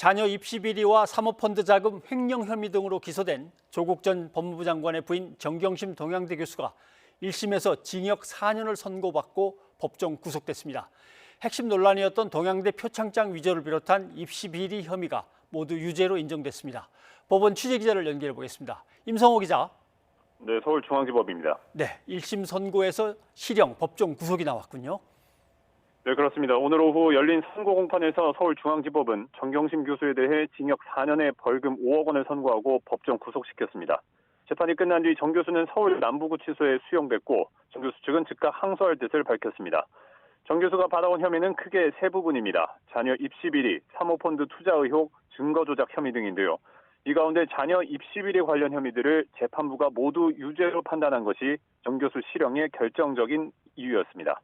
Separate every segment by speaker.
Speaker 1: 자녀 입시 비리와 사모펀드 자금 횡령 혐의 등으로 기소된 조국 전 법무부 장관의 부인 정경심 동양대 교수가 1심에서 징역 4년을 선고받고 법정 구속됐습니다. 핵심 논란이었던 동양대 표창장 위조를 비롯한 입시 비리 혐의가 모두 유죄로 인정됐습니다. 법원 취재기자를 연결해 보겠습니다. 임성호 기자.
Speaker 2: 네, 서울중앙지법입니다.
Speaker 1: 네, 1심 선고에서 실형, 법정 구속이 나왔군요.
Speaker 2: 네, 그렇습니다. 오늘 오후 열린 선고 공판에서 서울중앙지법은 정경심 교수에 대해 징역 4년에 벌금 5억 원을 선고하고 법정 구속시켰습니다. 재판이 끝난 뒤 정 교수는 서울 남부구치소에 수용됐고 정 교수 측은 즉각 항소할 뜻을 밝혔습니다. 정 교수가 받아온 혐의는 크게 세 부분입니다. 자녀 입시 비리, 사모펀드 투자 의혹, 증거 조작 혐의 등인데요. 이 가운데 자녀 입시 비리 관련 혐의들을 재판부가 모두 유죄로 판단한 것이 정 교수 실형의 결정적인 이유였습니다.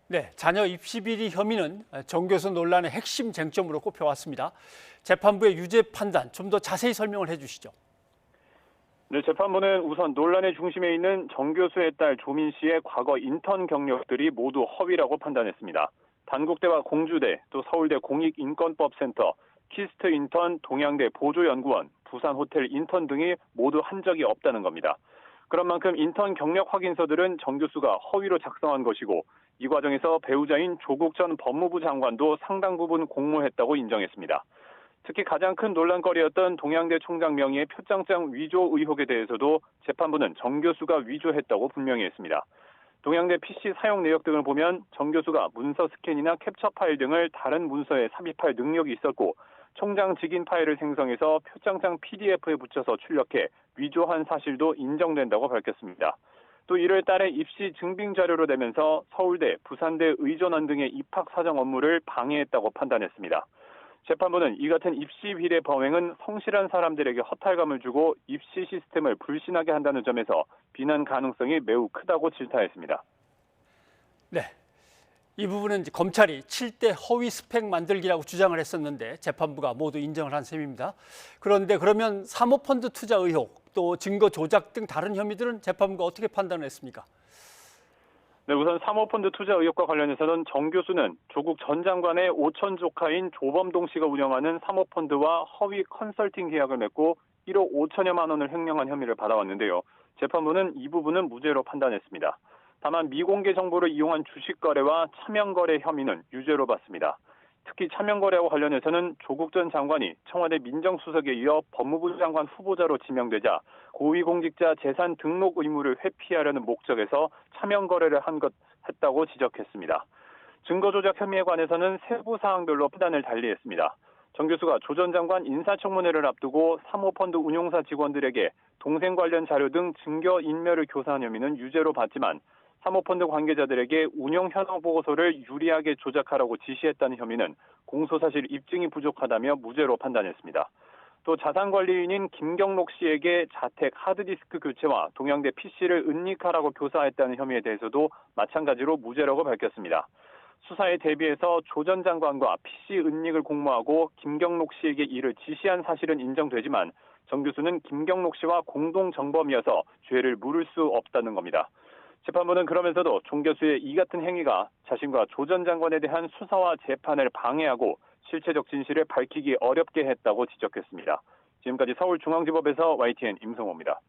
Speaker 1: 네, 자녀 입시 비리 혐의는 정 교수 논란의 핵심 쟁점으로 꼽혀왔습니다. 재판부의 유죄 판단 좀 더 자세히 설명을 해주시죠.
Speaker 2: 네, 재판부는 우선 논란의 중심에 있는 정 교수의 딸 조민 씨의 과거 인턴 경력들이 모두 허위라고 판단했습니다. 단국대와 공주대, 또 서울대 공익인권법센터, 키스트 인턴, 동양대 보조연구원, 부산호텔 인턴 등이 모두 한 적이 없다는 겁니다. 그런 만큼 인턴 경력 확인서들은 정 교수가 허위로 작성한 것이고 이 과정에서 배우자인 조국 전 법무부 장관도 상당 부분 공모했다고 인정했습니다. 특히 가장 큰 논란거리였던 동양대 총장 명의의 표창장 위조 의혹에 대해서도 재판부는 정 교수가 위조했다고 분명히 했습니다. 동양대 PC 사용 내역 등을 보면 정 교수가 문서 스캔이나 캡처 파일 등을 다른 문서에 삽입할 능력이 있었고 총장 직인 파일을 생성해서 표창장 PDF에 붙여서 출력해 위조한 사실도 인정된다고 밝혔습니다. 또 이를 따라 입시 증빙 자료로 내면서 서울대, 부산대 의전원 등의 입학 사정 업무를 방해했다고 판단했습니다. 재판부는 이 같은 입시 비리 범행은 성실한 사람들에게 허탈감을 주고 입시 시스템을 불신하게 한다는 점에서 비난 가능성이 매우 크다고 질타했습니다.
Speaker 1: 네, 이 부분은 검찰이 7대 허위 스펙 만들기라고 주장을 했었는데 재판부가 모두 인정을 한 셈입니다. 그런데 그러면 사모펀드 투자 의혹, 또 증거 조작 등 다른 혐의들은 재판부가 어떻게 판단을 했습니까?
Speaker 2: 네, 우선 사모펀드 투자 의혹과 관련해서는 정 교수는 조국 전 장관의 오촌 조카인 조범동 씨가 운영하는 사모펀드와 허위 컨설팅 계약을 맺고 1억 5천여만 원을 횡령한 혐의를 받아왔는데요. 재판부는 이 부분은 무죄로 판단했습니다. 다만 미공개 정보를 이용한 주식 거래와 차명 거래 혐의는 유죄로 봤습니다. 특히 차명 거래와 관련해서는 조국 전 장관이 청와대 민정수석에 이어 법무부 장관 후보자로 지명되자 고위공직자 재산 등록 의무를 회피하려는 목적에서 차명 거래를 했다고 지적했습니다. 증거 조작 혐의에 관해서는 세부 사항별로 판단을 달리했습니다. 정 교수가 조 전 장관 인사청문회를 앞두고 사모펀드 운용사 직원들에게 동생 관련 자료 등 증거 인멸을 교사한 혐의는 유죄로 봤지만 사모펀드 관계자들에게 운영 현황 보고서를 유리하게 조작하라고 지시했다는 혐의는 공소사실 입증이 부족하다며 무죄로 판단했습니다. 또 자산관리인인 김경록 씨에게 자택 하드디스크 교체와 동양대 PC를 은닉하라고 교사했다는 혐의에 대해서도 마찬가지로 무죄라고 밝혔습니다. 수사에 대비해서 조 전 장관과 PC 은닉을 공모하고 김경록 씨에게 이를 지시한 사실은 인정되지만 정 교수는 김경록 씨와 공동 정범이어서 죄를 물을 수 없다는 겁니다. 재판부는 그러면서도 정 교수의 이 같은 행위가 자신과 조 전 장관에 대한 수사와 재판을 방해하고 실체적 진실을 밝히기 어렵게 했다고 지적했습니다. 지금까지 서울중앙지법에서 YTN 임성호입니다.